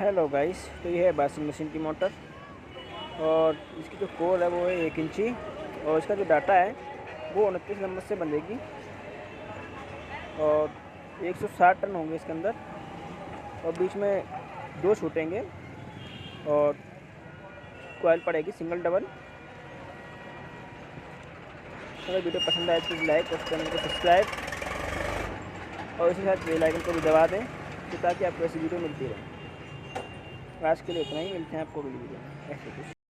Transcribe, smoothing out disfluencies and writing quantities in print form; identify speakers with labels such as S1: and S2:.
S1: Hello guys, तो ये है वॉशिंग मशीन की मोटर और इसकी जो कोर है वो है 1 इंची और इसका जो डाटा है वो 29 नंबर से बंधेगी और 160 टन होंगे इसके अंदर और बीच में 2 छूटेंगे और कॉइल पड़ेगी सिंगल डबल। अगर वीडियो पसंद आए तो लाइक और चैनल को सब्सक्राइब और इसी साथ बेल आइकन को भी दबा दें तो ताकि आपको ऐसी वीडियो मिलती रहे। आज के लिए इतना ही, मिलते हैं आपको अगली वीडियो में ऐसे कुछ।